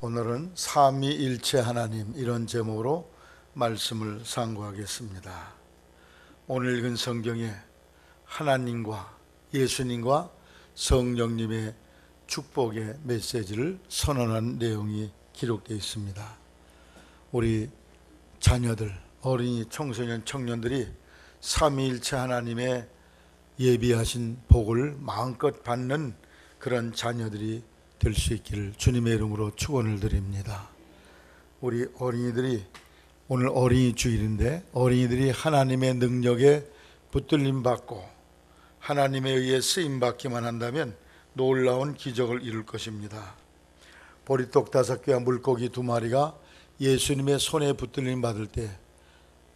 오늘은 삼위일체 하나님, 이런 제목으로 말씀을 상고하겠습니다. 오늘 읽은 성경에 하나님과 예수님과 성령님의 축복의 메시지를 선언한 내용이 기록되어 있습니다. 우리 자녀들, 어린이, 청소년, 청년들이 삼위일체 하나님의 예비하신 복을 마음껏 받는 그런 자녀들이 될 수 있기를 주님의 이름으로 축원을 드립니다. 우리 어린이들이, 오늘 어린이 주일인데, 어린이들이 하나님의 능력에 붙들림 받고 하나님에 의해 쓰임 받기만 한다면 놀라운 기적을 이룰 것입니다. 보리떡 5개와 물고기 2마리가 예수님의 손에 붙들림 받을 때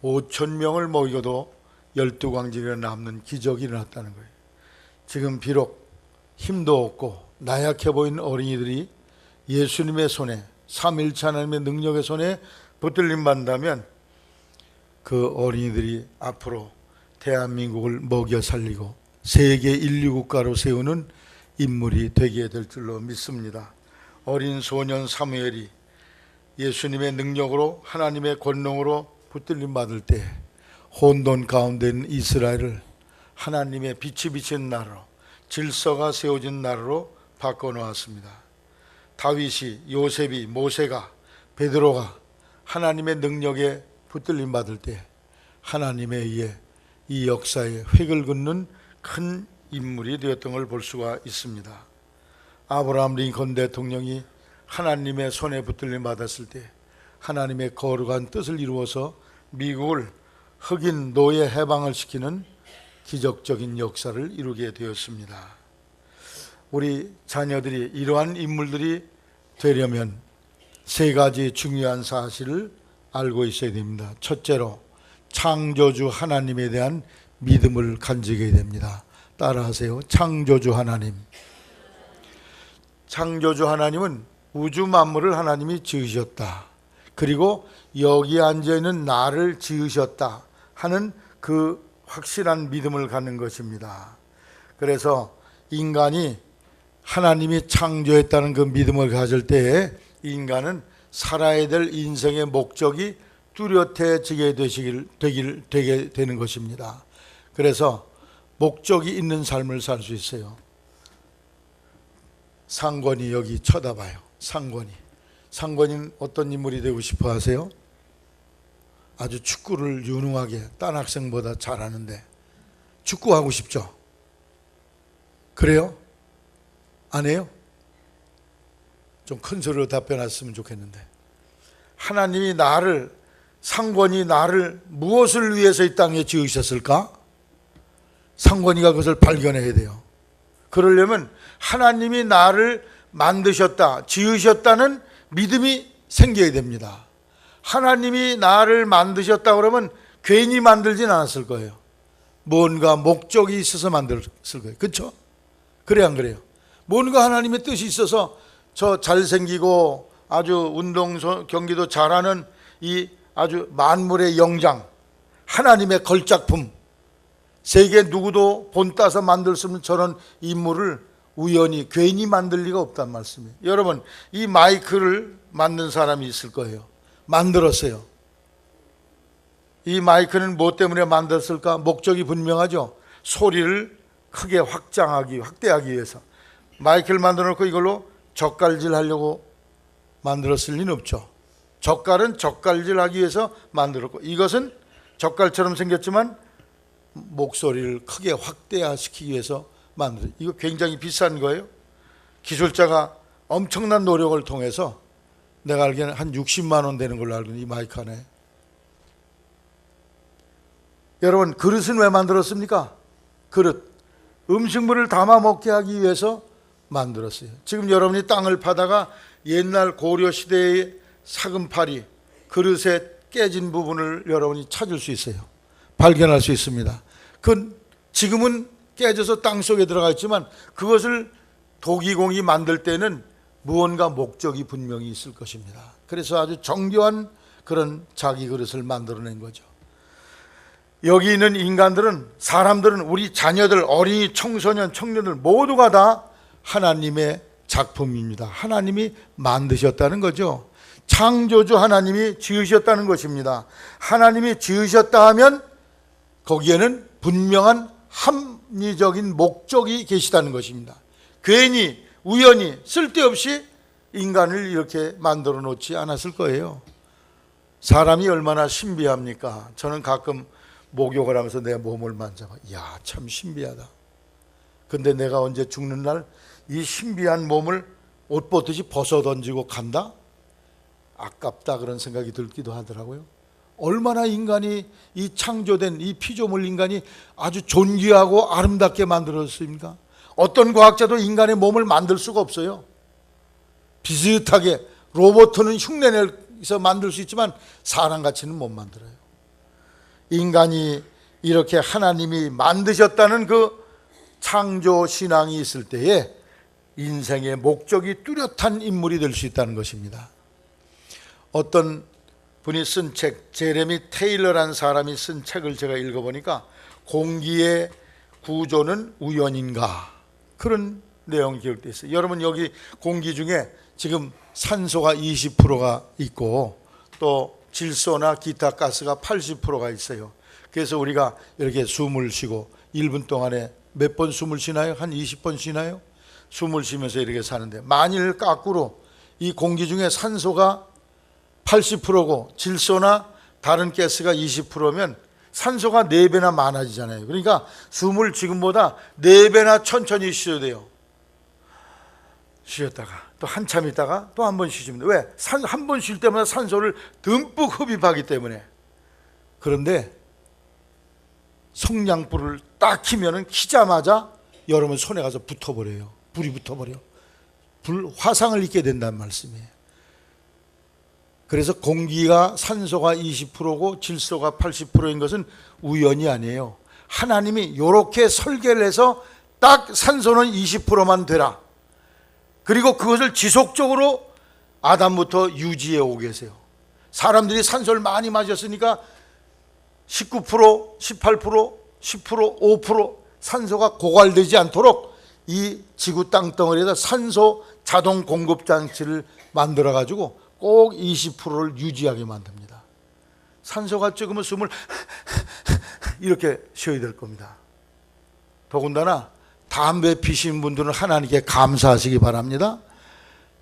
5,000명을 먹이고도 12광지가 남는 기적이 일어났다는 거예요. 지금 비록 힘도 없고 나약해 보이는 어린이들이 예수님의 손에, 삼위일체 하나님의 능력의 손에 붙들림 받는다면 그 어린이들이 앞으로 대한민국을 먹여 살리고 세계 인류 국가로 세우는 인물이 되게 될 줄로 믿습니다. 어린 소년 사무엘이 예수님의 능력으로, 하나님의 권능으로 붙들림 받을 때 혼돈 가운데 있는 이스라엘을 하나님의 빛이 비치는 나라로, 질서가 세워진 나라로 바꿔놓았습니다. 다윗이, 요셉이, 모세가, 베드로가 하나님의 능력에 붙들림 받을 때 하나님에 의해 이 역사에 획을 긋는 큰 인물이 되었던 걸 볼 수가 있습니다. 아브라함 링컨 대통령이 하나님의 손에 붙들림 받았을 때 하나님의 거룩한 뜻을 이루어서 미국을 흑인 노예 해방을 시키는 기적적인 역사를 이루게 되었습니다. 우리 자녀들이 이러한 인물들이 되려면 3가지 중요한 사실을 알고 있어야 됩니다. 첫째로, 창조주 하나님에 대한 믿음을 가지게 됩니다. 따라하세요. 창조주 하나님. 창조주 하나님은 우주 만물을 하나님이 지으셨다. 그리고 여기 앉아있는 나를 지으셨다 하는 그 확실한 믿음을 갖는 것입니다. 그래서 인간이 하나님이 창조했다는 그 믿음을 가질 때에 인간은 살아야 될 인생의 목적이 뚜렷해지게 되게 되는 것입니다. 그래서 목적이 있는 삶을 살 수 있어요. 상권이 여기 쳐다봐요. 상권이는 어떤 인물이 되고 싶어 하세요? 아주 축구를 유능하게, 딴 학생보다 잘하는데 축구하고 싶죠? 그래요? 안 해요? 좀 큰 소리로 답변했으면 좋겠는데. 하나님이 상권이 나를 무엇을 위해서 이 땅에 지으셨을까? 상권이가 그것을 발견해야 돼요. 그러려면 하나님이 나를 만드셨다, 지으셨다는 믿음이 생겨야 됩니다. 하나님이 나를 만드셨다 그러면 괜히 만들진 않았을 거예요. 뭔가 목적이 있어서 만들었을 거예요. 그렇죠? 그래 안 그래요? 뭔가 하나님의 뜻이 있어서 저 잘생기고 아주 운동 경기도 잘하는 이 아주 만물의 영장, 하나님의 걸작품, 세계 누구도 본따서 만들 수 없는 저런 인물을 우연히 괜히 만들 리가 없단 말씀이에요. 여러분, 이 마이크를 만든 사람이 있을 거예요. 만들었어요. 이 마이크는 뭐 때문에 만들었을까? 목적이 분명하죠. 소리를 크게 확대하기 위해서. 마이크를 만들어 놓고 이걸로 젓갈질 하려고 만들었을 리는 없죠. 젓갈은 젓갈질 하기 위해서 만들었고, 이것은 젓갈처럼 생겼지만 목소리를 크게 확대시키기 위해서 만들어요. 이거 굉장히 비싼 거예요. 기술자가 엄청난 노력을 통해서 내가 알기에는 한 60만 원 되는 걸로 알고 있는 이 마이크 하나에. 여러분, 그릇은 왜 만들었습니까? 그릇, 음식물을 담아 먹게 하기 위해서 만들었어요. 지금 여러분이 땅을 파다가 옛날 고려 시대의 사금팔이, 그릇에 깨진 부분을 여러분이 찾을 수 있어요. 발견할 수 있습니다. 지금은 깨져서 땅 속에 들어가 있지만 그것을 도기공이 만들 때는 무언가 목적이 분명히 있을 것입니다. 그래서 아주 정교한 그런 자기 그릇을 만들어낸 거죠. 여기 있는 사람들은 우리 자녀들, 어린이, 청소년, 청년들 모두가 다 하나님의 작품입니다. 하나님이 만드셨다는 거죠. 창조주 하나님이 지으셨다는 것입니다. 하나님이 지으셨다 하면 거기에는 분명한 합리적인 목적이 계시다는 것입니다. 괜히 우연히 쓸데없이 인간을 이렇게 만들어 놓지 않았을 거예요. 사람이 얼마나 신비합니까? 저는 가끔 목욕을 하면서 내 몸을 만져봐. 이야, 참 신비하다. 근데 내가 언제 죽는 날 이 신비한 몸을 옷 벗듯이 벗어 던지고 간다? 아깝다 그런 생각이 들기도 하더라고요. 얼마나 인간이 이 창조된 이 피조물 인간이 아주 존귀하고 아름답게 만들었습니까? 어떤 과학자도 인간의 몸을 만들 수가 없어요. 비슷하게 로봇은 흉내내서 만들 수 있지만 사람같이는 못 만들어요. 인간이 이렇게 하나님이 만드셨다는 그 창조 신앙이 있을 때에 인생의 목적이 뚜렷한 인물이 될 수 있다는 것입니다. 어떤 분이 쓴 책, 제레미 테일러라는 사람이 쓴 책을 제가 읽어보니까 공기의 구조는 우연인가, 그런 내용이 기록되어 있어요. 여러분, 여기 공기 중에 지금 산소가 20%가 있고 또 질소나 기타 가스가 80%가 있어요. 그래서 우리가 이렇게 숨을 쉬고 1분 동안에 몇 번 숨을 쉬나요? 한 20번 쉬나요? 숨을 쉬면서 이렇게 사는데, 만일 거꾸로 이 공기 중에 산소가 80%고 질소나 다른 가스가 20%면 산소가 4배나 많아지잖아요. 그러니까 숨을 지금보다 4배나 천천히 쉬어야 돼요. 쉬었다가 또 한참 있다가 또 한 번 쉬시면 돼요. 왜? 한 번 쉴 때마다 산소를 듬뿍 흡입하기 때문에. 그런데 성냥불을 딱 키면은 키자마자 여러분 손에 가서 붙어버려요. 불이 붙어버려. 불 화상을 입게 된다는 말씀이에요. 그래서 공기가 산소가 20%고 질소가 80%인 것은 우연이 아니에요. 하나님이 이렇게 설계를 해서 딱 산소는 20%만 되라. 그리고 그것을 지속적으로 아담부터 유지해 오고 계세요. 사람들이 산소를 많이 마셨으니까 19%, 18%, 10%, 5% 산소가 고갈되지 않도록 이 지구 땅덩어리에다 산소 자동 공급 장치를 만들어 가지고 꼭 20%를 유지하게 만듭니다. 산소가 적으면 숨을 이렇게 쉬어야 될 겁니다. 더군다나 담배 피시는 분들은 하나님께 감사하시기 바랍니다.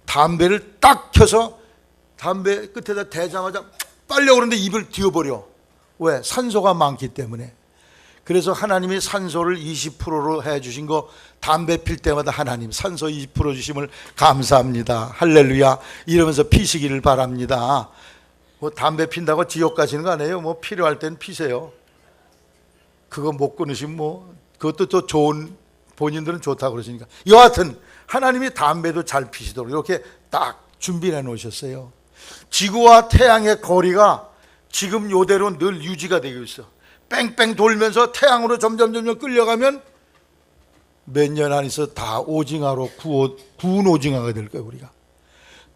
담배를 딱 켜서 담배 끝에다 대자마자 빨려 오는데 입을 띄워버려. 왜? 산소가 많기 때문에. 그래서 하나님이 산소를 20%로 해주신 거, 담배 필 때마다 하나님 산소 20% 주심을 감사합니다, 할렐루야 이러면서 피시기를 바랍니다. 뭐 담배 핀다고 지옥 가시는 거 아니에요. 뭐 필요할 땐 피세요. 그거 못 끊으시면 뭐 그것도 또 좋은, 본인들은 좋다고 그러시니까. 여하튼 하나님이 담배도 잘 피시도록 이렇게 딱 준비해 놓으셨어요. 지구와 태양의 거리가 지금 요대로 늘 유지가 되고 있어. 뺑뺑 돌면서 태양으로 점점 끌려가면 몇 년 안에서 다 오징어로 구운 오징어가 될 거예요. 우리가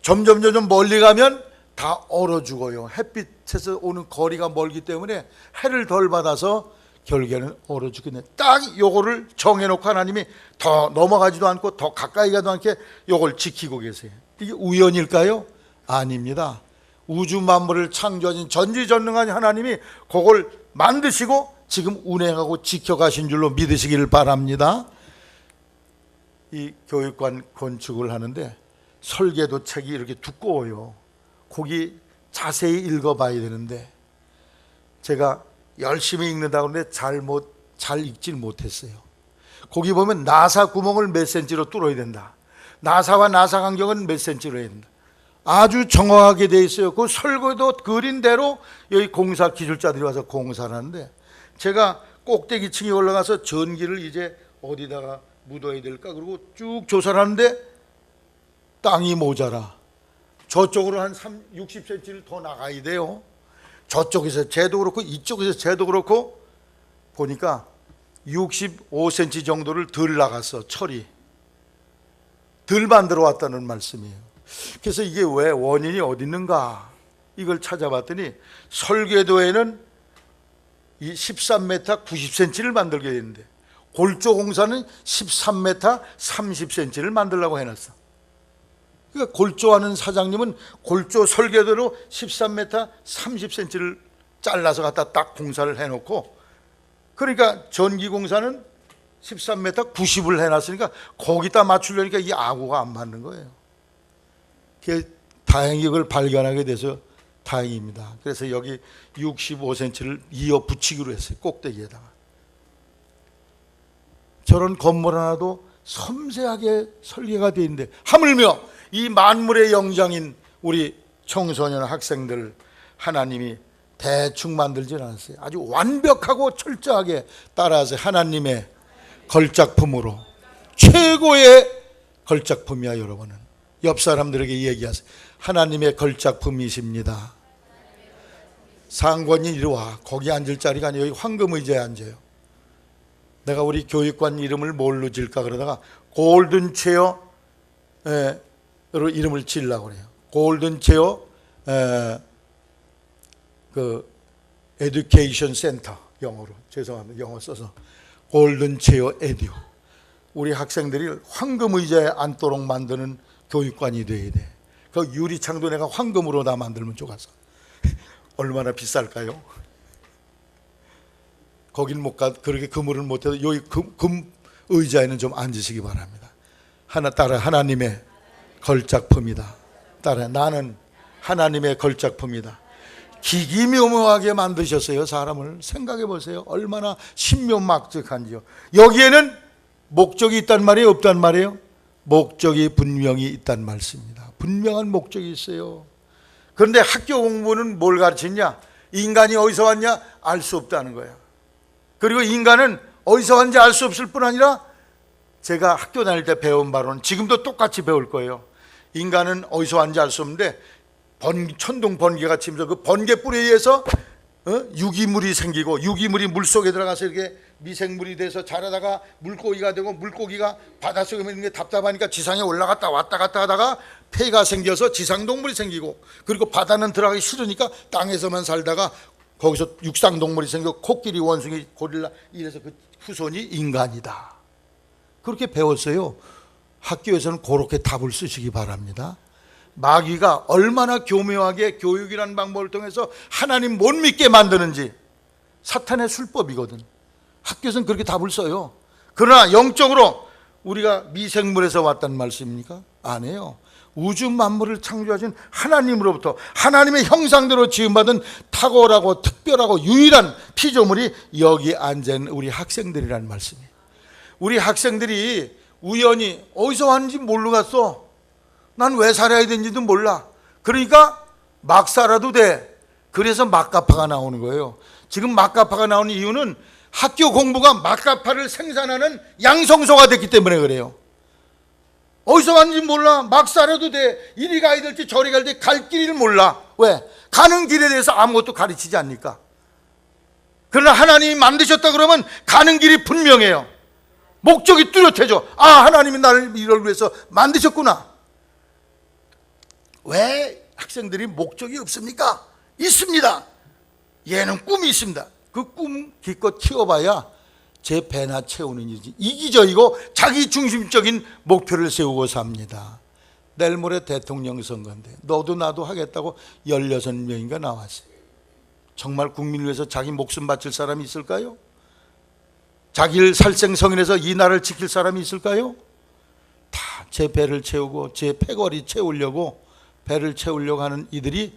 점점 멀리 가면 다 얼어 죽어요. 햇빛에서 오는 거리가 멀기 때문에 해를 덜 받아서 결국에는 얼어 죽겠네. 딱 요거를 정해놓고 하나님이 더 넘어가지도 않고 더 가까이 가도 않게 요걸 지키고 계세요. 이게 우연일까요? 아닙니다. 우주 만물을 창조하신 전지전능한 하나님이 그걸 만드시고 지금 운행하고 지켜가신 줄로 믿으시기를 바랍니다. 이 교육관 건축을 하는데 설계도 책이 이렇게 두꺼워요. 거기 자세히 읽어봐야 되는데 제가 열심히 읽는다고 하는데 잘 읽질 못했어요. 거기 보면 나사 구멍을 몇 센치로 뚫어야 된다. 나사와 나사 간격은 몇 센치로 해야 된다. 아주 정확하게 돼 있어요. 그 설계도 그린 대로 여기 공사 기술자들이 와서 공사를 하는데, 제가 꼭대기층에 올라가서 전기를 이제 어디다가 묻어야 될까 그리고 쭉 조사를 하는데 땅이 모자라. 저쪽으로 한 60cm를 더 나가야 돼요. 저쪽에서 쟤도 그렇고 이쪽에서 쟤도 그렇고 보니까 65cm 정도를 덜 나갔어. 철이 덜 만들어 왔다는 말씀이에요. 그래서 이게 왜 원인이 어디 있는가 이걸 찾아봤더니 설계도에는 이 13m 90cm를 만들게 되는데 골조 공사는 13m 30cm를 만들려고 해놨어. 그러니까 골조하는 사장님은 골조 설계대로 13m 30cm를 잘라서 갖다 딱 공사를 해놓고, 그러니까 전기공사는 13m 90을 해놨으니까 거기다 맞추려니까 이 아구가 안 맞는 거예요. 다행히 그걸 발견하게 돼서 다행입니다. 그래서 여기 65cm를 이어 붙이기로 했어요. 꼭대기에다가. 저런 건물 하나도 섬세하게 설계가 되어 있는데, 하물며 이 만물의 영장인 우리 청소년 학생들 하나님이 대충 만들지 않았어요. 아주 완벽하고 철저하게 따라서 하나님의 걸작품으로, 최고의 걸작품이야. 여러분은 옆 사람들에게 얘기하세요. 하나님의 걸작품이십니다. 상관이 이리 와. 거기 앉을 자리가 아니에요. 여기 황금의자에 앉아요. 내가 우리 교육관 이름을 뭘로 질까 그러다가 골든 체어로 이름을 지으려고 그래요. 골든 체어 그 에듀케이션 센터, 영어로, 죄송합니다. 영어 써서 골든 체어 에듀. 우리 학생들이 황금 의자에 앉도록 만드는 교육관이 돼야 돼. 그 유리창도 내가 황금으로 다 만들면 좋겠어. 얼마나 비쌀까요? 거길 못 가, 그렇게 그물을 못 해도 여기 금 의자에는 좀 앉으시기 바랍니다. 따라 하나님의 걸작품이다. 따라 나는 하나님의 걸작품이다. 기기묘묘하게 만드셨어요. 사람을 생각해 보세요. 얼마나 신묘막측한지요. 여기에는 목적이 있단 말이에요, 없단 말이에요? 목적이 분명히 있단 말씀입니다. 분명한 목적이 있어요. 그런데 학교 공부는 뭘 가르치냐? 인간이 어디서 왔냐? 알 수 없다는 거예요. 그리고 인간은 어디서 왔는지 알 수 없을 뿐 아니라, 제가 학교 다닐 때 배운 바로는 지금도 똑같이 배울 거예요. 인간은 어디서 왔는지 알 수 없는데 천둥 번개가 치면서 그 번개 뿌리에 의해서 유기물이 생기고, 유기물이 물속에 들어가서 이렇게 미생물이 돼서 자라다가 물고기가 되고, 물고기가 바닷속에 있는 게 답답하니까 지상에 올라갔다 왔다 갔다 하다가 폐가 생겨서 지상동물이 생기고, 그리고 바다는 들어가기 싫으니까 땅에서만 살다가 거기서 육상동물이 생기고, 코끼리, 원숭이, 고릴라, 이래서 그 후손이 인간이다. 그렇게 배웠어요. 학교에서는 그렇게 답을 쓰시기 바랍니다. 마귀가 얼마나 교묘하게 교육이라는 방법을 통해서 하나님 못 믿게 만드는지, 사탄의 술법이거든. 학교에서는 그렇게 답을 써요. 그러나 영적으로 우리가 미생물에서 왔단 말씀입니까? 아니에요. 우주 만물을 창조하신 하나님으로부터 하나님의 형상대로 지음받은 탁월하고 특별하고 유일한 피조물이 여기 앉은 우리 학생들이라는 말씀이에요. 우리 학생들이 우연히 어디서 왔는지 모르고 갔어. 난 왜 살아야 되는지도 몰라. 그러니까 막 살아도 돼. 그래서 막가파가 나오는 거예요. 지금 막가파가 나오는 이유는 학교 공부가 막가파를 생산하는 양성소가 됐기 때문에 그래요. 어디서 왔는지 몰라. 막 살아도 돼. 이리 가야 될지 저리 가야 될지 갈 길을 몰라. 왜? 가는 길에 대해서 아무것도 가르치지 않으니까. 그러나 하나님이 만드셨다 그러면 가는 길이 분명해요. 목적이 뚜렷해져. 아, 하나님이 나를 이걸 위해서 만드셨구나. 왜 학생들이 목적이 없습니까? 있습니다. 얘는 꿈이 있습니다. 그 꿈 기껏 키워봐야 제 배나 채우는 일이지. 이기적이고 자기 중심적인 목표를 세우고 삽니다. 내일 모레 대통령 선거인데 너도 나도 하겠다고 16명인가 나왔어요. 정말 국민을 위해서 자기 목숨 바칠 사람이 있을까요? 자기를 살생성인해서 이 나라를 지킬 사람이 있을까요? 다 제 배를 채우고 제 패거리 채우려고, 배를 채우려고 하는 이들이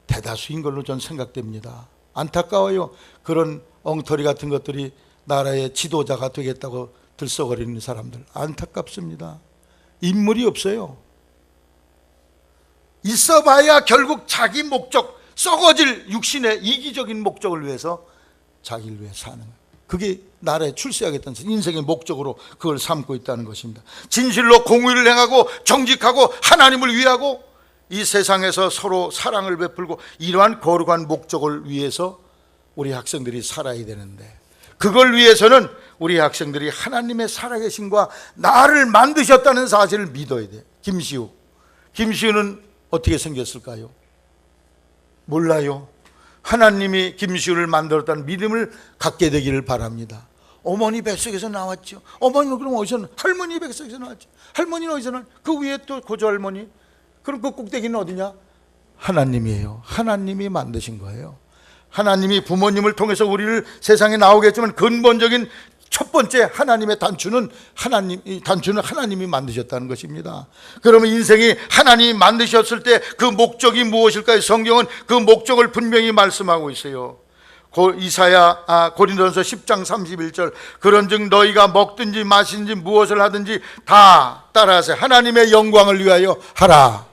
대다수인 걸로 전 생각됩니다. 안타까워요. 그런 엉터리 같은 것들이 나라의 지도자가 되겠다고 들썩거리는 사람들, 안타깝습니다. 인물이 없어요. 있어봐야 결국 자기 목적, 썩어질 육신의 이기적인 목적을 위해서 자기를 위해 사는 거예요. 그게 나라에 출세하겠다는 인생의 목적으로 그걸 삼고 있다는 것입니다. 진실로 공의를 행하고 정직하고 하나님을 위하고 이 세상에서 서로 사랑을 베풀고, 이러한 거룩한 목적을 위해서 우리 학생들이 살아야 되는데, 그걸 위해서는 우리 학생들이 하나님의 살아계심과 나를 만드셨다는 사실을 믿어야 돼. 김시우는 어떻게 생겼을까요? 몰라요. 하나님이 김시우를 만들었다는 믿음을 갖게 되기를 바랍니다. 어머니 뱃속에서 나왔죠. 어머니는 그럼 어디서? 할머니 뱃속에서 나왔죠. 할머니는 어디서 나왔죠? 그 위에 또 고조할머니, 그럼 그 꼭대기는 어디냐? 하나님이에요. 하나님이 만드신 거예요. 하나님이 부모님을 통해서 우리를 세상에 나오게 했지만 근본적인 첫 번째 하나님의 단추는 하나님이 만드셨다는 것입니다. 그러면 인생이 하나님이 만드셨을 때 그 목적이 무엇일까요? 성경은 그 목적을 분명히 말씀하고 있어요. 고린도전서 10장 31절, 그런즉 너희가 먹든지 마시든지 무엇을 하든지 다 따라하세요. 하나님의 영광을 위하여 하라.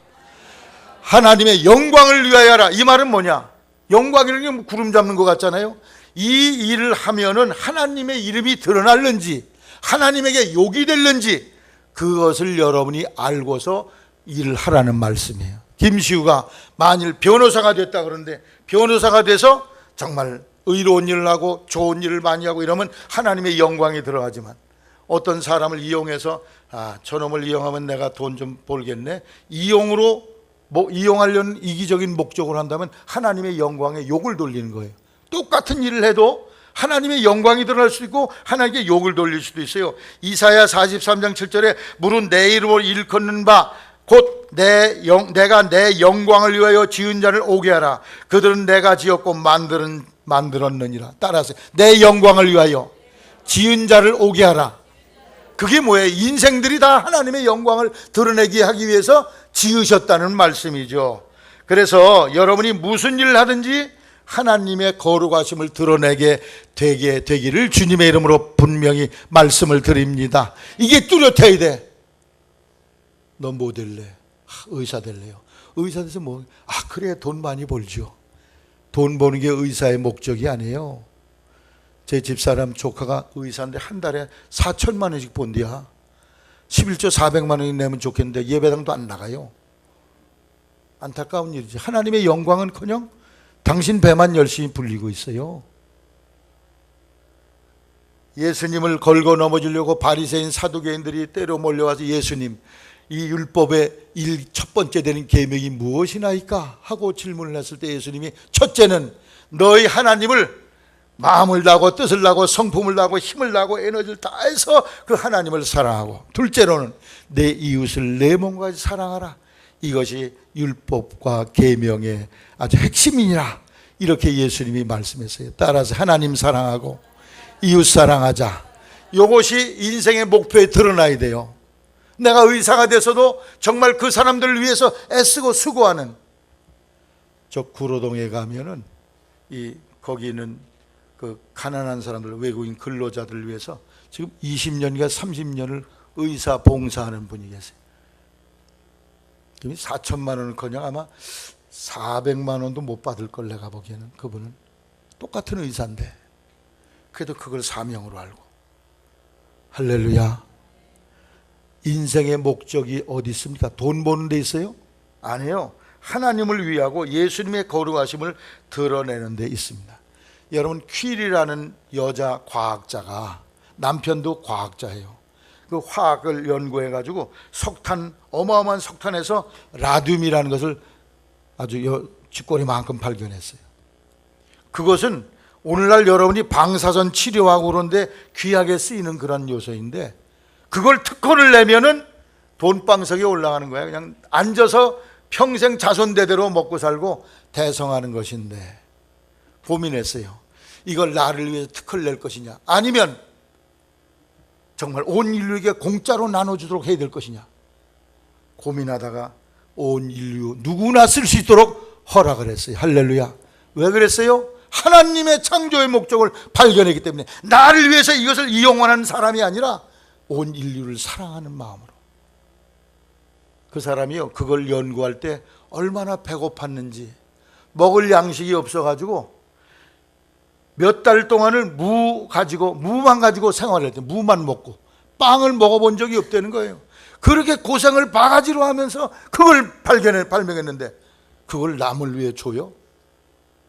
하나님의 영광을 위하여 하라. 이 말은 뭐냐? 영광이라는 게 구름 잡는 것 같잖아요. 이 일을 하면은 하나님의 이름이 드러날는지, 하나님에게 욕이 될는지, 그것을 여러분이 알고서 일을 하라는 말씀이에요. 김시우가 만일 변호사가 됐다 그러는데, 변호사가 돼서 정말 의로운 일을 하고 좋은 일을 많이 하고 이러면 하나님의 영광이 들어가지만, 어떤 사람을 이용해서 저놈을 이용하면 내가 돈 좀 벌겠네, 이용하려는 이기적인 목적으로 한다면 하나님의 영광에 욕을 돌리는 거예요. 똑같은 일을 해도 하나님의 영광이 드러날 수 있고 하나님께 욕을 돌릴 수도 있어요. 이사야 43장 7절에 무릇 내 이름으로 일컫는 바 곧 내가 내 영광을 위하여 지은 자를 오게 하라. 그들은 내가 지었고 만들었느니라. 따라하세요. 내 영광을 위하여 지은 자를 오게 하라. 그게 뭐예요? 인생들이 다 하나님의 영광을 드러내게 하기 위해서 지으셨다는 말씀이죠. 그래서 여러분이 무슨 일을 하든지 하나님의 거룩하심을 드러내게 되기를 주님의 이름으로 분명히 말씀을 드립니다. 이게 뚜렷해야 돼. 너 뭐 될래? 의사 될래요. 의사 돼서 그래 돈 많이 벌죠. 돈 버는 게 의사의 목적이 아니에요. 제 집사람 조카가 의사인데 한 달에 4천만 원씩 번디야. 11조 400만 원이 내면 좋겠는데 예배당도 안 나가요. 안타까운 일이지. 하나님의 영광은커녕 당신 배만 열심히 불리고 있어요. 예수님을 걸고 넘어지려고 바리새인 사두개인들이 때려 몰려와서 예수님, 이 율법의 첫 번째 되는 계명이 무엇이나이까 하고 질문을 했을 때 예수님이 첫째는 너희 하나님을 마음을 다하고 뜻을 다하고 성품을 다하고 힘을 다하고 에너지를 다해서 그 하나님을 사랑하고, 둘째로는 내 이웃을 내 몸과 같이 사랑하라. 이것이 율법과 계명의 아주 핵심이니라. 이렇게 예수님이 말씀했어요. 따라서 하나님 사랑하고 이웃 사랑하자. 이것이 인생의 목표에 드러나야 돼요. 내가 의사가 돼서도 정말 그 사람들을 위해서 애쓰고 수고하는, 저 구로동에 가면은 거기 있는 그 가난한 사람들, 외국인 근로자들을 위해서 지금 20년인가 30년을 의사 봉사하는 분이 계세요. 4천만 원은커녕 아마 400만 원도 못 받을 걸 내가 보기에는. 그분은 똑같은 의사인데 그래도 그걸 사명으로 알고. 할렐루야. 인생의 목적이 어디 있습니까? 돈 버는 데 있어요? 아니에요. 하나님을 위하고 예수님의 거룩하심을 드러내는 데 있습니다. 여러분, 퀴리라는 여자 과학자가, 남편도 과학자예요. 그 화학을 연구해가지고 어마어마한 석탄에서 라듐이라는 것을 아주 쥐꼬리만큼 발견했어요. 그것은 오늘날 여러분이 방사선 치료하고 그런데 귀하게 쓰이는 그런 요소인데, 그걸 특허를 내면은 돈방석에 올라가는 거야. 그냥 앉아서 평생 자손대대로 먹고 살고 대성하는 것인데, 고민했어요. 이걸 나를 위해서 특허를 낼 것이냐, 아니면 정말 온 인류에게 공짜로 나눠주도록 해야 될 것이냐. 고민하다가 온 인류 누구나 쓸 수 있도록 허락을 했어요. 할렐루야. 왜 그랬어요? 하나님의 창조의 목적을 발견했기 때문에. 나를 위해서 이것을 이용하는 사람이 아니라 온 인류를 사랑하는 마음으로. 그 사람이요, 그걸 연구할 때 얼마나 배고팠는지, 먹을 양식이 없어가지고 몇 달 동안을 무만 가지고 생활을 했대요. 무만 먹고 빵을 먹어본 적이 없다는 거예요. 그렇게 고생을 바가지로 하면서 그걸 발명했는데 그걸 남을 위해 줘요?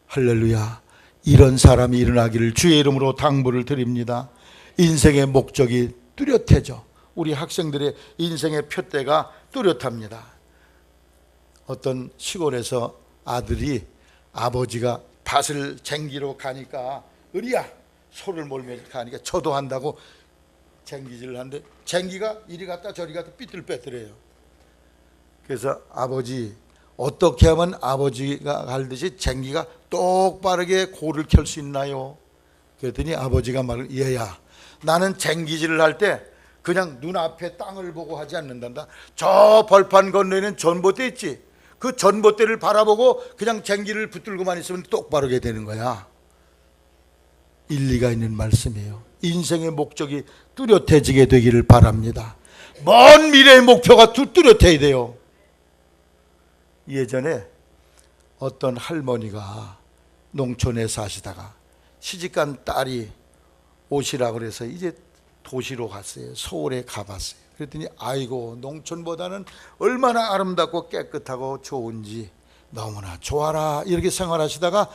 할렐루야. 이런 사람이 일어나기를 주의 이름으로 당부를 드립니다. 인생의 목적이 뚜렷해져. 우리 학생들의 인생의 표대가 뚜렷합니다. 어떤 시골에서 아들이 아버지가 밭을 쟁기로 가니까 으리야 소를 몰며 가니까 저도 한다고 쟁기질을 하는데 쟁기가 이리 갔다 저리 갔다 삐뚤빼뚤해요. 그래서 아버지, 어떻게 하면 아버지가 갈듯이 쟁기가 똑바르게 고를 켤 수 있나요? 그랬더니 아버지가 말을, 얘야, 나는 쟁기질을 할 때 그냥 눈앞에 땅을 보고 하지 않는단다. 저 벌판 건너에는 전봇대 있지. 그 전봇대를 바라보고 그냥 쟁기를 붙들고만 있으면 똑바르게 되는 거야. 일리가 있는 말씀이에요. 인생의 목적이 뚜렷해지게 되기를 바랍니다. 먼 미래의 목표가 뚜렷해야 돼요. 예전에 어떤 할머니가 농촌에 사시다가 시집간 딸이 오시라고 그래서 이제 도시로 갔어요. 서울에 가봤어요. 그랬더니 아이고, 농촌보다는 얼마나 아름답고 깨끗하고 좋은지 너무나 좋아라, 이렇게 생활하시다가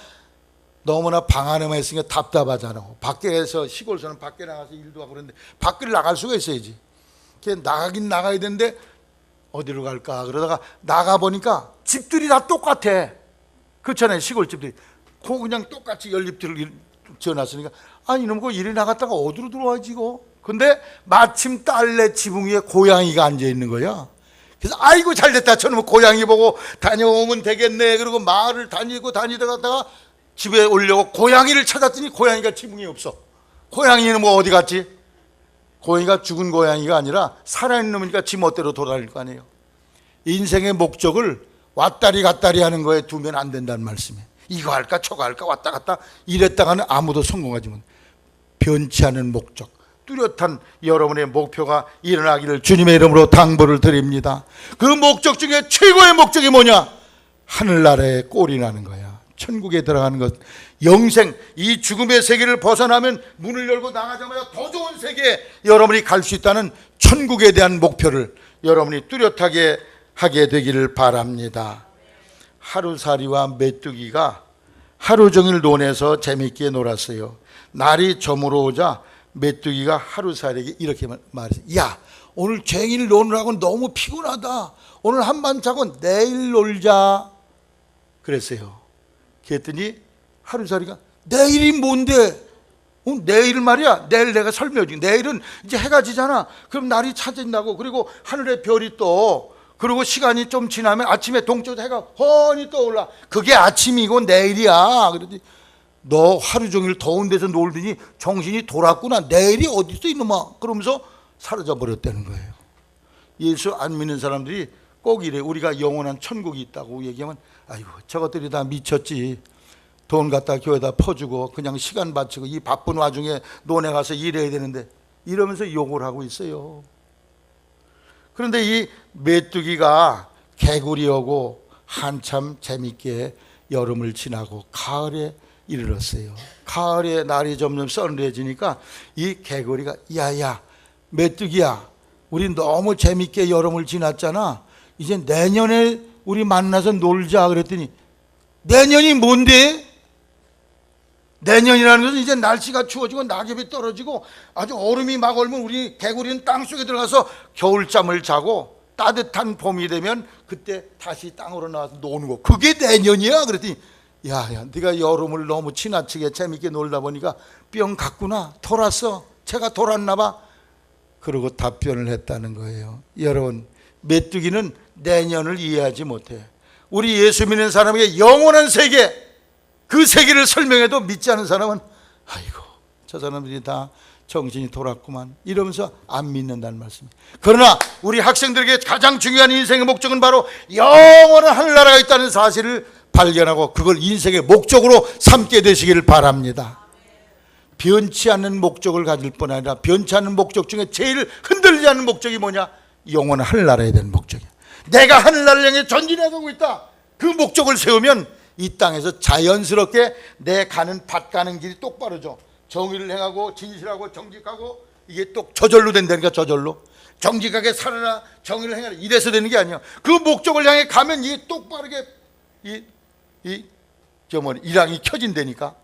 너무나 방 안에만 있으니까 답답하잖아. 밖에서, 시골에서는 밖에 나가서 일도 하고 그러는데 밖을 나갈 수가 있어야지. 나가긴 나가야 되는데 어디로 갈까 그러다가 나가보니까 집들이 다 똑같아. 그렇잖아요. 시골 집들이 그냥 똑같이 연립들을 지어놨으니까, 아니 이놈 그 이리 나갔다가 어디로 들어와야지 이거. 근데 마침 딸내 지붕 위에 고양이가 앉아있는 거야. 그래서 아이고 잘됐다, 저놈은 고양이 보고 다녀오면 되겠네. 그리고 마을을 다니다가 집에 오려고 고양이를 찾았더니 고양이가 지붕에 없어. 고양이는 뭐 어디 갔지? 고양이가 죽은 고양이가 아니라 살아있는 놈이니까 지 멋대로 돌아다닐 거 아니에요. 인생의 목적을 왔다리 갔다리 하는 거에 두면 안 된다는 말씀이에요. 이거 할까 저거 할까 왔다 갔다 이랬다가는 아무도 성공하지 못해. 변치 않은 목적, 뚜렷한 여러분의 목표가 일어나기를 주님의 이름으로 당부를 드립니다. 그 목적 중에 최고의 목적이 뭐냐? 하늘나라에 꼴이 나는 거야. 천국에 들어가는 것, 영생, 이 죽음의 세계를 벗어나면 문을 열고 나가자마자 더 좋은 세계에 여러분이 갈 수 있다는 천국에 대한 목표를 여러분이 뚜렷하게 하게 되기를 바랍니다. 하루살이와 메뚜기가 하루 종일 논에서 재밌게 놀았어요. 날이 저물어오자 메뚜기가 하루살이에게 이렇게 말했어요. 야, 오늘 종일 노느라고 너무 피곤하다. 오늘 한밤 자고 내일 놀자. 그랬어요. 그랬더니 하루살이가, 내일이 뭔데? 내일 말이야. 내일 내가 설명해 줄게. 내일은 이제 해가 지잖아. 그럼 날이 차진다고. 그리고 하늘에 별이 떠. 그리고 시간이 좀 지나면 아침에 동쪽에서 해가 훤히 떠올라. 그게 아침이고 내일이야. 그러더니 너 하루 종일 더운 데서 놀더니 정신이 돌았구나. 내일이 어디 있어 이놈아. 그러면서 사라져 버렸다는 거예요. 예수 안 믿는 사람들이 꼭 이래. 우리가 영원한 천국이 있다고 얘기하면, 아이고 저것들이 다 미쳤지. 돈 갖다 교회에다 퍼주고 그냥 시간 바치고 이 바쁜 와중에 논에 가서 일해야 되는데, 이러면서 욕을 하고 있어요. 그런데 이 메뚜기가 개구리 오고 한참 재밌게 여름을 지나고 가을에 이르렀어요. 가을에 날이 점점 서늘해지니까 이 개구리가, 야야 메뚜기야, 우리 너무 재밌게 여름을 지났잖아. 이제 내년에 우리 만나서 놀자. 그랬더니, 내년이 뭔데? 내년이라는 것은 이제 날씨가 추워지고 낙엽이 떨어지고 아주 얼음이 막 얼면 우리 개구리는 땅속에 들어가서 겨울잠을 자고 따뜻한 봄이 되면 그때 다시 땅으로 나와서 노는 거, 그게 내년이야. 그랬더니, 야야 네가 여름을 너무 지나치게 재밌게 놀다 보니까 뿅 갔구나. 돌았어. 제가 돌았나 봐. 그러고 답변을 했다는 거예요. 여러분, 메뚜기는 내년을 이해하지 못해. 우리 예수 믿는 사람에게 영원한 세계, 그 세계를 설명해도 믿지 않은 사람은, 아이고 저 사람들이 다 정신이 돌았구만, 이러면서 안 믿는다는 말씀입니다. 그러나 우리 학생들에게 가장 중요한 인생의 목적은 바로 영원한 하늘나라가 있다는 사실을 발견하고 그걸 인생의 목적으로 삼게 되시기를 바랍니다. 변치 않는 목적을 가질 뿐 아니라 변치 않는 목적 중에 제일 흔들리지 않는 목적이 뭐냐? 영원한 하늘나라에 대한 목적이야. 내가 하늘나라를 향해 전진해가고 있다. 그 목적을 세우면 이 땅에서 자연스럽게 내 가는 밭 가는 길이 똑바로죠. 정의를 행하고 진실하고 정직하고, 이게 또 저절로 된다니까. 저절로 정직하게 살아라, 정의를 행하라, 이래서 되는 게 아니야. 그 목적을 향해 가면 이게 똑바르게 일항이 켜진다니까.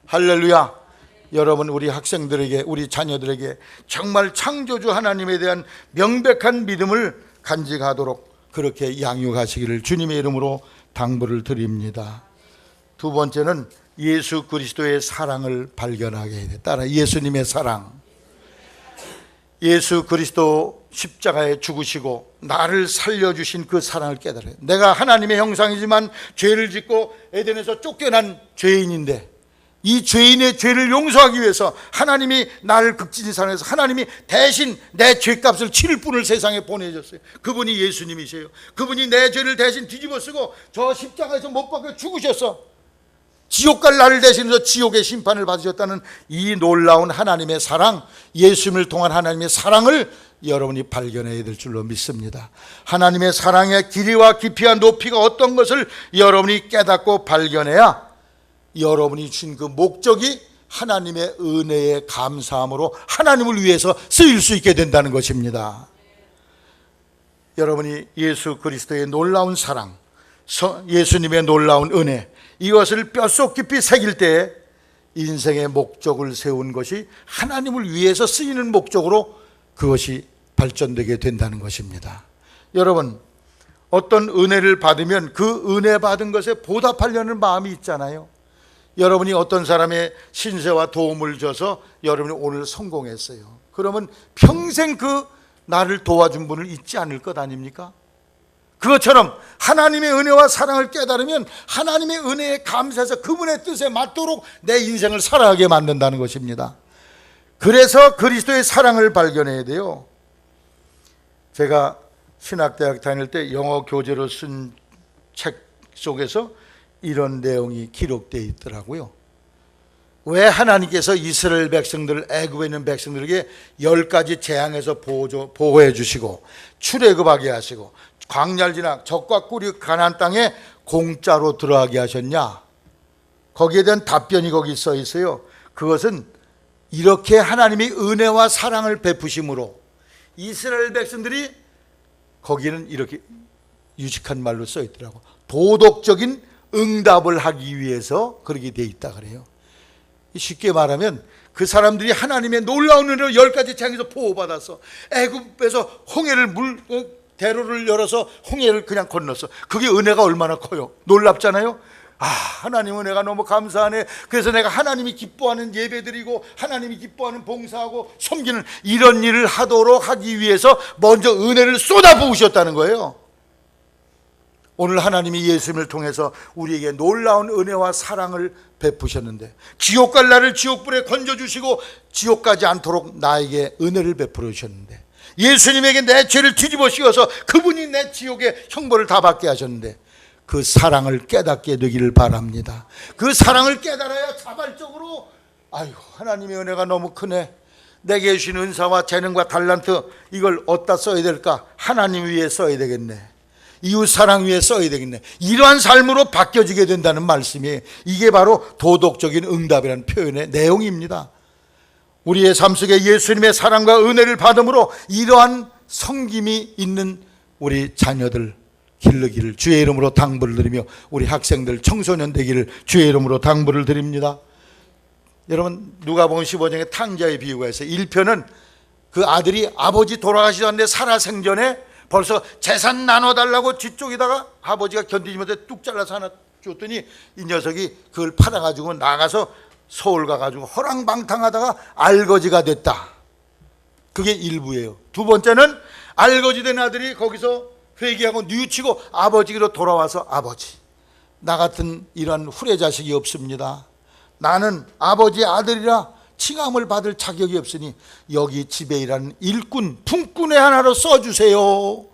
할렐루야. 여러분, 우리 학생들에게, 우리 자녀들에게 정말 창조주 하나님에 대한 명백한 믿음을 간직하도록 그렇게 양육하시기를 주님의 이름으로 당부를 드립니다. 두 번째는 예수 그리스도의 사랑을 발견하게 해야 돼. 따라, 예수님의 사랑. 예수 그리스도 십자가에 죽으시고 나를 살려주신 그 사랑을 깨달아요. 내가 하나님의 형상이지만 죄를 짓고 에덴에서 쫓겨난 죄인인데, 이 죄인의 죄를 용서하기 위해서 하나님이 나를 극진히 사랑해서 하나님이 대신 내 죄값을 치를 분을 세상에 보내줬어요. 그분이 예수님이세요. 그분이 내 죄를 대신 뒤집어 쓰고 저 십자가에서 못 박혀 죽으셔서 지옥 갈 나를 대신해서 지옥의 심판을 받으셨다는 이 놀라운 하나님의 사랑, 예수님을 통한 하나님의 사랑을 여러분이 발견해야 될 줄로 믿습니다. 하나님의 사랑의 길이와 깊이와 높이가 어떤 것을 여러분이 깨닫고 발견해야 여러분이 주신 그 목적이 하나님의 은혜에 감사함으로 하나님을 위해서 쓰일 수 있게 된다는 것입니다. 여러분이 예수 그리스도의 놀라운 사랑, 예수님의 놀라운 은혜, 이것을 뼛속 깊이 새길 때 인생의 목적을 세운 것이 하나님을 위해서 쓰이는 목적으로 그것이 발전되게 된다는 것입니다. 여러분, 어떤 은혜를 받으면 그 은혜 받은 것에 보답하려는 마음이 있잖아요. 여러분이 어떤 사람의 신세와 도움을 줘서 여러분이 오늘 성공했어요. 그러면 평생 그 나를 도와준 분을 잊지 않을 것 아닙니까? 그것처럼 하나님의 은혜와 사랑을 깨달으면 하나님의 은혜에 감사해서 그분의 뜻에 맞도록 내 인생을 살아가게 만든다는 것입니다. 그래서 그리스도의 사랑을 발견해야 돼요. 제가 신학대학 다닐 때 영어 교재로 쓴 책 속에서 이런 내용이 기록되어 있더라고요. 왜 하나님께서 이스라엘 백성들, 애굽에 있는 백성들에게 10가지 재앙에서 보호해 주시고 출애굽하게 하시고 광야를 지나 적과 꿀이 가나안 땅에 공짜로 들어가게 하셨냐? 거기에 대한 답변이 거기 써 있어요. 그것은 이렇게 하나님이 은혜와 사랑을 베푸심으로 이스라엘 백성들이, 거기는 이렇게 유식한 말로 써 있더라고, 도덕적인 응답을 하기 위해서 그렇게 돼 있다 그래요. 쉽게 말하면 그 사람들이 하나님의 놀라운 은혜로 10가지 재앙에서 보호받아서 애굽에서 홍해를 대로를 열어서 홍해를 그냥 건넜어. 그게 은혜가 얼마나 커요. 놀랍잖아요. 하나님 은혜가 너무 감사하네. 그래서 내가 하나님이 기뻐하는 예배드리고 하나님이 기뻐하는 봉사하고 섬기는 이런 일을 하도록 하기 위해서 먼저 은혜를 쏟아부으셨다는 거예요. 오늘 하나님이 예수님을 통해서 우리에게 놀라운 은혜와 사랑을 베푸셨는데, 지옥 갈 나를 지옥불에 건져주시고 지옥 가지 않도록 나에게 은혜를 베풀어 주셨는데, 예수님에게 내 죄를 뒤집어 씌워서 그분이 내 지옥의 형벌을 다 받게 하셨는데, 그 사랑을 깨닫게 되기를 바랍니다. 그 사랑을 깨달아야 자발적으로 하나님의 은혜가 너무 크네, 내게 주신 은사와 재능과 달란트 이걸 어디다 써야 될까? 하나님 위해 써야 되겠네, 이웃 사랑 위에 써야 되겠네, 이러한 삶으로 바뀌어지게 된다는 말씀이, 이게 바로 도덕적인 응답이라는 표현의 내용입니다. 우리의 삶 속에 예수님의 사랑과 은혜를 받음으로 이러한 섬김이 있는 우리 자녀들 기르기를 주의 이름으로 당부를 드리며, 우리 학생들 청소년 되기를 주의 이름으로 당부를 드립니다. 여러분, 누가복음 15장에 탕자의 비유가 있어요. 1편은 그 아들이 아버지 돌아가시지 않는데 살아생전에 벌써 재산 나눠달라고 뒤쪽에다가 아버지가 견디지 못해 뚝 잘라서 하나 줬더니 이 녀석이 그걸 팔아가지고 나가서 서울 가가지고 허랑방탕하다가 알거지가 됐다. 그게 일부예요. 두 번째는 알거지 된 아들이 거기서 회개하고 뉘우치고 아버지로 돌아와서, 아버지, 나 같은 이런 후레자식이 없습니다. 나는 아버지의 아들이라 칭함을 받을 자격이 없으니 여기 집에 일하는 일꾼, 품꾼의 하나로 써주세요.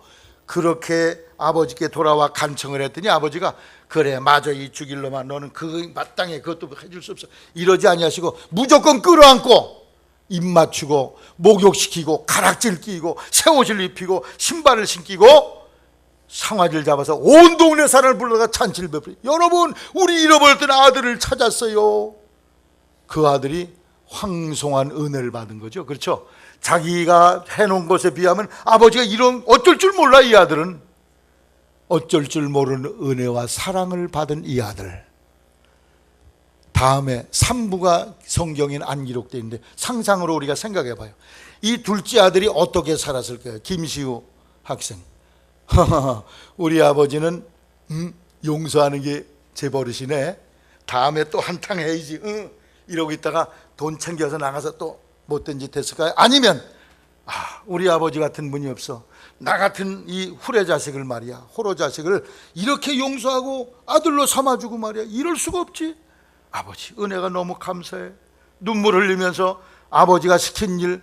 그렇게 아버지께 돌아와 간청을 했더니 아버지가, 그래 맞아, 이 죽일 놈아, 너는 그 마땅해, 그것도 해줄 수 없어, 이러지 아니하시고 무조건 끌어안고 입 맞추고 목욕시키고 가락질 끼고 새 옷을 입히고 신발을 신기고 상아지를 잡아서 온 동네 사람을 불러다가 잔치를 베풀어. 여러분, 우리 잃어버렸던 아들을 찾았어요. 그 아들이 황송한 은혜를 받은 거죠. 그렇죠? 자기가 해놓은 것에 비하면 아버지가 이런, 어쩔 줄 몰라. 이 아들은 어쩔 줄 모르는 은혜와 사랑을 받은 이 아들. 다음에 3부가 성경에는 안 기록되어 있는데 상상으로 우리가 생각해 봐요. 이 둘째 아들이 어떻게 살았을까요? 김시우 학생. 우리 아버지는 용서하는 게 제 버릇이네, 다음에 또 한탕 해야지, 이러고 있다가 돈 챙겨서 나가서 또 못된 짓 했을까요? 아니면 우리 아버지 같은 분이 없어. 나 같은 이 후레 자식을 말이야, 호로 자식을 이렇게 용서하고 아들로 삼아주고 말이야. 이럴 수가 없지. 아버지 은혜가 너무 감사해. 눈물 흘리면서 아버지가 시킨 일,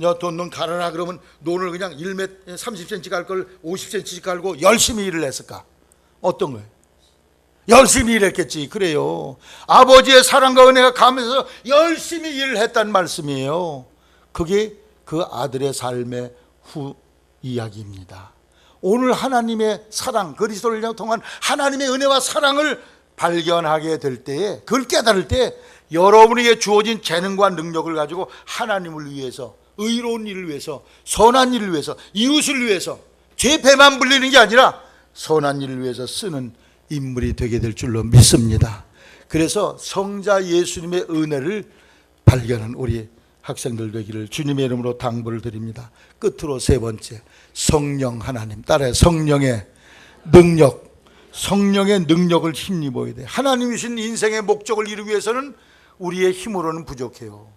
넌 갈아라 그러면 논을 그냥 1m 30cm 갈 걸 50cm씩 갈고 열심히 일을 했을까? 어떤 거예요? 열심히 일했겠지. 그래요. 아버지의 사랑과 은혜가 가면서 열심히 일을 했단 말씀이에요. 그게 그 아들의 삶의 후 이야기입니다. 오늘 하나님의 사랑, 그리스도를 통한 하나님의 은혜와 사랑을 발견하게 될 때에, 그걸 깨달을 때 여러분에게 주어진 재능과 능력을 가지고 하나님을 위해서, 의로운 일을 위해서, 선한 일을 위해서, 이웃을 위해서, 죄 배만 불리는 게 아니라 선한 일을 위해서 쓰는 인물이 되게 될 줄로 믿습니다. 그래서 성자 예수님의 은혜를 발견한 우리 학생들 되기를 주님의 이름으로 당부를 드립니다. 끝으로 세 번째, 성령 하나님. 따라해. 성령의 능력. 성령의 능력을 힘입어야 돼. 하나님이 주신 인생의 목적을 이루기 위해서는 우리의 힘으로는 부족해요.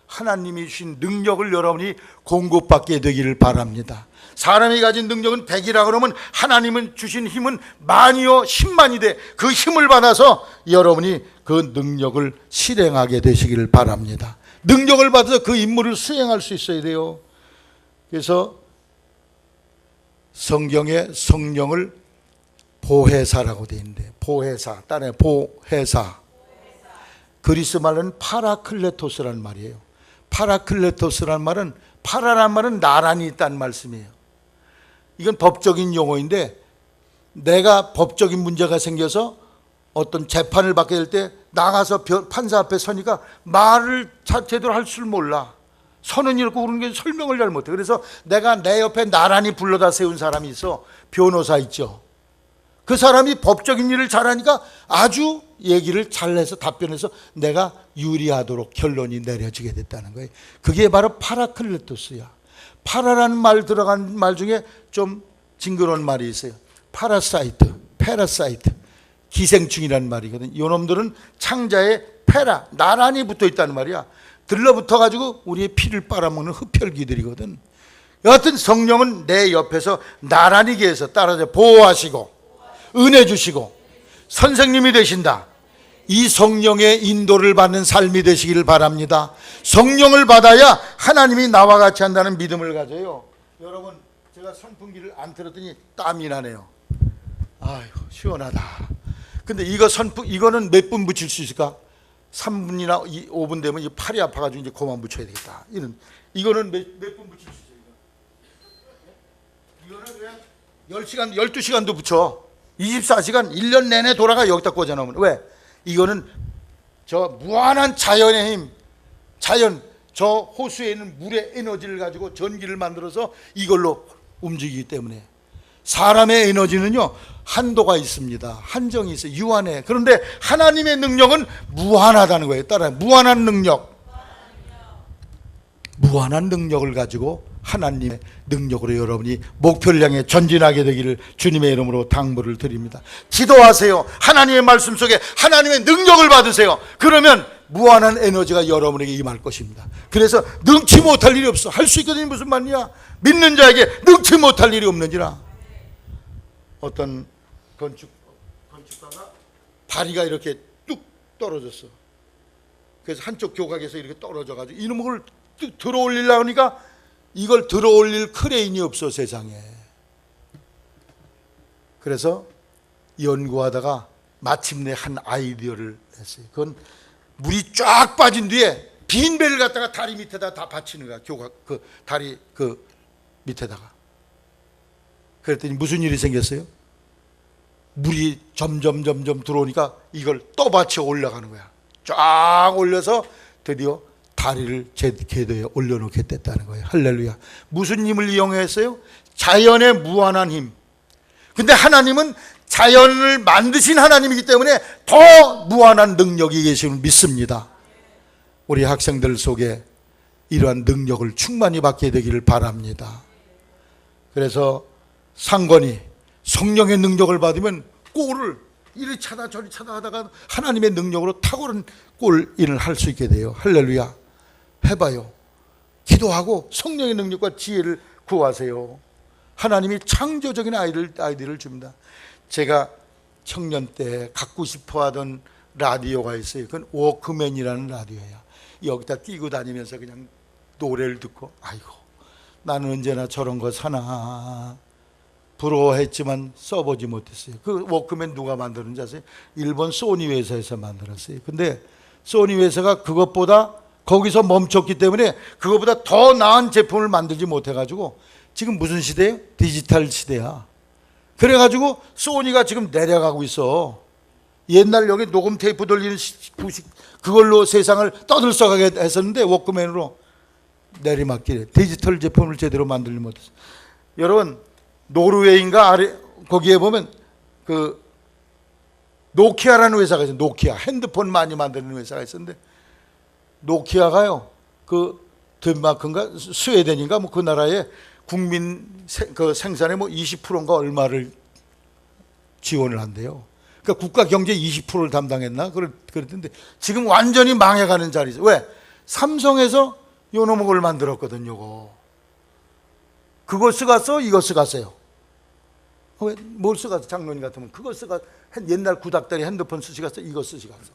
하나님이 주신 능력을 여러분이 공급받게 되기를 바랍니다. 사람이 가진 능력은 100이라 그러면 하나님은 주신 힘은 만이요 10만이 돼. 그 힘을 받아서 여러분이 그 능력을 실행하게 되시기를 바랍니다. 능력을 받아서 그 임무를 수행할 수 있어야 돼요. 그래서 성경에 성령을 보혜사라고 되어 있는데, 보혜사, 따라해. 보혜사. 그리스 말은 파라클레토스라는 말이에요. 파라클레토스라는 말은, 파라란 말은 나란히 있다는 말씀이에요. 이건 법적인 용어인데, 내가 법적인 문제가 생겨서 어떤 재판을 받게 될 때 나가서 판사 앞에 서니까 말을 제대로 할 줄 몰라. 서는 이렇고 그러는 게 설명을 잘 못해. 그래서 내가 내 옆에 나란히 불러다 세운 사람이 있어. 변호사 있죠. 그 사람이 법적인 일을 잘하니까 아주 얘기를 잘해서 답변해서 내가 유리하도록 결론이 내려지게 됐다는 거예요. 그게 바로 파라클레토스야. 파라라는 말 들어간 말 중에 좀 징그러운 말이 있어요. 파라사이트, 패라사이트, 기생충이라는 말이거든. 요 놈들은 창자에 패라, 나란히 붙어 있다는 말이야. 들러붙어 가지고 우리의 피를 빨아먹는 흡혈귀들이거든. 여하튼 성령은 내 옆에서 나란히 계셔서 따라서 보호하시고 은혜 주시고 선생님이 되신다. 이 성령의 인도를 받는 삶이 되시기를 바랍니다. 성령을 받아야 하나님이 나와 같이 한다는 믿음을 가져요. 여러분, 제가 선풍기를 안 틀었더니 땀이 나네요. 아유, 시원하다. 근데 이거는 몇 분 붙일 수 있을까? 3분이나 5분 되면 이 팔이 아파가지고 이제 그만 붙여야 되겠다. 이거는 몇 분 붙일 수 있어요? 이거는 그냥 10시간, 12시간도 붙여. 24시간 1년 내내 돌아가 여기다 꽂아놓으면. 왜? 이거는 저 무한한 자연의 힘, 저 호수에 있는 물의 에너지를 가지고 전기를 만들어서 이걸로 움직이기 때문에. 사람의 에너지는요 한도가 있습니다. 한정이 있어요. 유한해. 그런데 하나님의 능력은 무한하다는 거예요. 따라해. 무한한 능력. 무한한 능력을 가지고 하나님의 능력으로 여러분이 목표를 향해 전진하게 되기를 주님의 이름으로 당부를 드립니다. 기도하세요. 하나님의 말씀 속에 하나님의 능력을 받으세요. 그러면 무한한 에너지가 여러분에게 임할 것입니다. 그래서 능치 못할 일이 없어. 할 수 있거든요. 무슨 말이야? 믿는 자에게 능치 못할 일이 없는지라. 어떤 건축가가 다리가 이렇게 뚝 떨어졌어. 그래서 한쪽 교각에서 이렇게 떨어져가지고 이놈을 들어 올리려고 하니까 이걸 들어 올릴 크레인이 없어, 세상에. 그래서 연구하다가 마침내 한 아이디어를 냈어요. 그건 물이 쫙 빠진 뒤에 빈 배를 갖다가 다리 밑에다 다 받치는 거야. 교각, 그 다리 그 밑에다가. 그랬더니 무슨 일이 생겼어요? 물이 점점 들어오니까 이걸 떠받쳐 올라가는 거야. 쫙 올려서 드디어 다리를 제 궤도에 올려놓게 됐다는 거예요. 할렐루야. 무슨 힘을 이용했어요? 자연의 무한한 힘. 근데 하나님은 자연을 만드신 하나님이기 때문에 더 무한한 능력이 계심을 믿습니다. 우리 학생들 속에 이러한 능력을 충만히 받게 되기를 바랍니다. 그래서 상관이 성령의 능력을 받으면 골을 이리 차다 저리 차다 하다가 하나님의 능력으로 탁월한 골인을 할 수 있게 돼요. 할렐루야. 해봐요. 기도하고 성령의 능력과 지혜를 구하세요. 하나님이 창조적인 아이디어를 줍니다. 제가 청년 때 갖고 싶어 하던 라디오가 있어요. 그건 워크맨이라는 라디오예요. 여기다 끼고 다니면서 그냥 노래를 듣고, 아이고 나는 언제나 저런 거 사나 부러워했지만 써보지 못했어요. 그 워크맨 누가 만드는지 아세요? 일본 소니 회사에서 만들었어요. 근데 소니 회사가 그것보다 거기서 멈췄기 때문에 그것보다 더 나은 제품을 만들지 못해가지고 지금 무슨 시대예요? 디지털 시대야. 그래가지고 소니가 지금 내려가고 있어. 옛날 여기 녹음 테이프 돌리는 부식 그걸로 세상을 떠들썩하게 했었는데 워크맨으로 내리막길에 디지털 제품을 제대로 만들지 못했어. 여러분 노르웨이인가 아래 거기에 보면 그 노키아라는 회사가 있어요. 노키아 핸드폰 많이 만드는 회사가 있었는데 노키아가요 그 덴마크인가 스웨덴인가 뭐 그 나라에 국민 그 생산의 뭐 20%인가 얼마를 지원을 한대요. 그러니까 국가 경제 20%를 담당했나 그랬던데 지금 완전히 망해가는 자리죠. 왜? 삼성에서 요놈의 걸 만들었거든요. 요거. 그거 쓰갔어? 이거 쓰갔어요? 왜? 뭘 쓰갔어? 장로님 같으면 그거 쓰갔어. 옛날 구닥다리 핸드폰 쓰시갔어? 이거 쓰시갔어?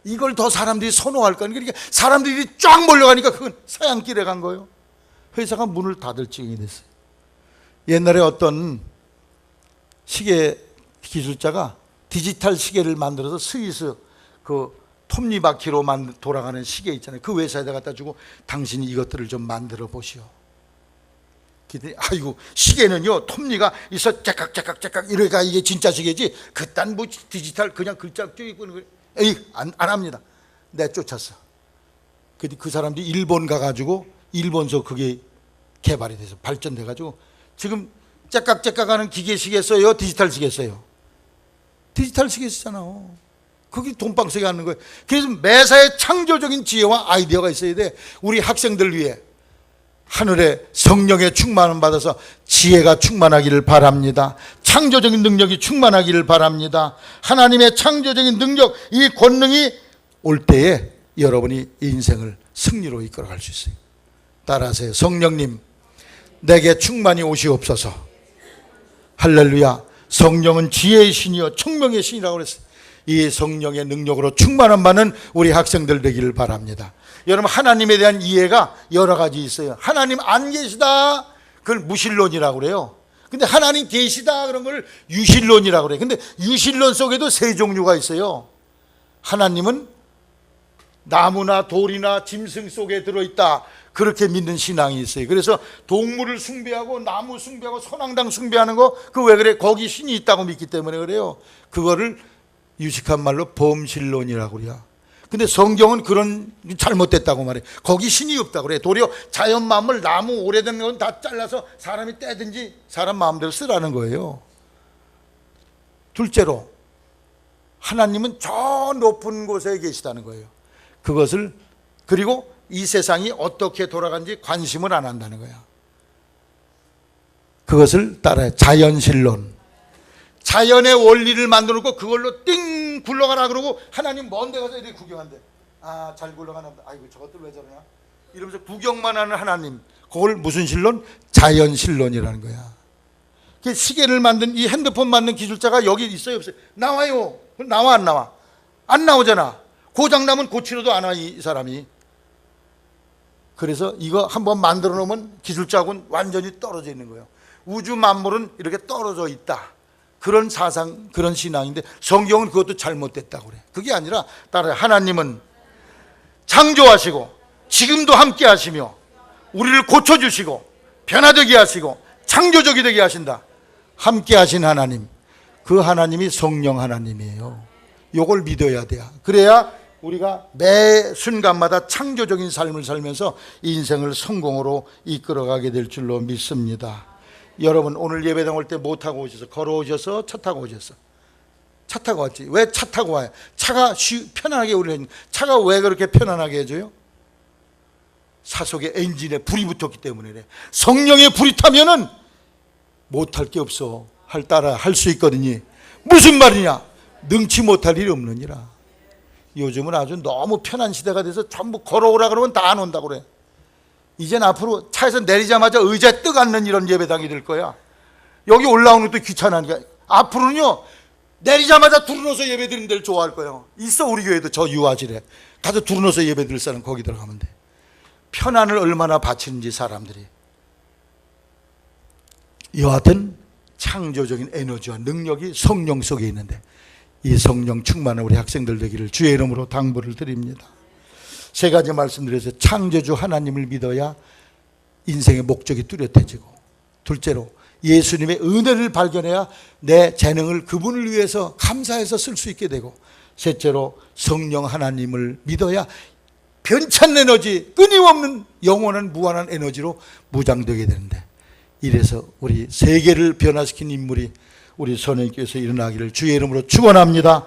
이걸 더 사람들이 선호할 거니까 그러니까 사람들이 쫙 몰려가니까 그건 사양길에 간 거예요. 회사가 문을 닫을 지경이 됐어요. 옛날에 어떤 시계 기술자가 디지털 시계를 만들어서 스위스 그 톱니바퀴로 돌아가는 시계 있잖아요. 그 회사에다 갖다 주고 당신이 이것들을 좀 만들어 보시오. 아이고 시계는요 톱니가 있어 째깍째깍째깍 이러니까 이게 진짜 시계지 그딴 뭐 디지털 그냥 글자 쭉 있고 에이 안 합니다. 내쫓았어. 그 사람들이 일본 가가지고 일본서 그게 개발이 돼서 발전돼 가지고 지금 째깍째깍하는 기계 시계 써요? 디지털 시계 써요? 디지털 시계 쓰잖아. 그게 돈방석에 하는 거예요. 그래서 매사에 창조적인 지혜와 아이디어가 있어야 돼. 우리 학생들 위해 하늘의 성령의 충만을 받아서 지혜가 충만하기를 바랍니다. 창조적인 능력이 충만하기를 바랍니다. 하나님의 창조적인 능력, 이 권능이 올 때에 여러분이 인생을 승리로 이끌어갈 수 있어요. 따라하세요. 성령님 내게 충만히 오시옵소서. 할렐루야. 성령은 지혜의 신이요 총명의 신이라고 그랬어요. 이 성령의 능력으로 충만한 받는 우리 학생들 되기를 바랍니다. 여러분 하나님에 대한 이해가 여러 가지 있어요. 하나님 안 계시다 그걸 무신론이라고 그래요. 근데 하나님 계시다 그런 걸 유신론이라고 그래요. 근데 유신론 속에도 세 종류가 있어요. 하나님은 나무나 돌이나 짐승 속에 들어있다 그렇게 믿는 신앙이 있어요. 그래서 동물을 숭배하고 나무 숭배하고 선왕당 숭배하는 거 그 왜 그래? 거기 신이 있다고 믿기 때문에 그래요. 그거를 유식한 말로 범신론이라고 그래요. 근데 성경은 그런 잘못됐다고 말해. 거기 신이 없다고 그래. 도리어 자연 마음을 나무 오래된 건 다 잘라서 사람이 떼든지 사람 마음대로 쓰라는 거예요. 둘째로 하나님은 저 높은 곳에 계시다는 거예요. 그것을 그리고 이 세상이 어떻게 돌아가는지 관심을 안 한다는 거야. 그것을 따라해. 자연신론. 자연의 원리를 만들어 놓고 그걸로 띵 굴러가라 그러고 하나님 먼 데 가서 이렇게 구경한대. 아, 잘 굴러가나 보다. 아이고 저것들 왜 저러냐 이러면서 구경만 하는 하나님. 그걸 무슨 신론? 자연신론이라는 거야. 그 시계를 만든 이 핸드폰 만든 기술자가 여기 있어요 없어요? 나와요. 나와 안 나와? 안 나오잖아. 고장나면 고치러도 안 와 이 사람이. 그래서 이거 한번 만들어 놓으면 기술자하고는 완전히 떨어져 있는 거예요. 우주 만물은 이렇게 떨어져 있다. 그런 사상, 그런 신앙인데 성경은 그것도 잘못됐다고 그래. 그게 아니라 따라 하나님은 창조하시고 지금도 함께 하시며 우리를 고쳐주시고 변화되게 하시고 창조적이 되게 하신다. 함께 하신 하나님, 그 하나님이 성령 하나님이에요. 요걸 믿어야 돼요. 그래야 우리가 매 순간마다 창조적인 삶을 살면서 인생을 성공으로 이끌어가게 될 줄로 믿습니다. 여러분 오늘 예배당 올 때 뭐 타고 오셔서? 걸어오셔서 차 타고 오셨어? 차 타고 왔지. 왜 차 타고 와요? 차가 편안하게 우리는 차가 왜 그렇게 편안하게 해줘요? 사속의 엔진에 불이 붙었기 때문에 그래. 성령의 불이 타면은 못할 게 없어. 할 수 있거든요. 무슨 말이냐? 능치 못할 일이 없느니라. 요즘은 아주 너무 편한 시대가 돼서 전부 걸어오라 그러면 다 안 온다고 그래. 이젠 앞으로 차에서 내리자마자 의자에 뜨 앉는 이런 예배당이 될 거야. 여기 올라오는 것도 귀찮으니까 앞으로는요 내리자마자 두루누워서 예배 드리는 데를 좋아할 거예요. 있어 우리 교회도 저 유아질에 가서 두루누워서 예배 드릴 사람 거기 들어가면 돼. 편안을 얼마나 바치는지 사람들이. 여하튼 창조적인 에너지와 능력이 성령 속에 있는데 이 성령 충만한 우리 학생들 되기를 주의 이름으로 당부를 드립니다. 세 가지 말씀드려서 창조주 하나님을 믿어야 인생의 목적이 뚜렷해지고, 둘째로 예수님의 은혜를 발견해야 내 재능을 그분을 위해서 감사해서 쓸 수 있게 되고, 셋째로 성령 하나님을 믿어야 변찬 에너지, 끊임없는 영원한 무한한 에너지로 무장되게 되는데, 이래서 우리 세계를 변화시킨 인물이 우리 선행교회에서 일어나기를 주의 이름으로 축원합니다.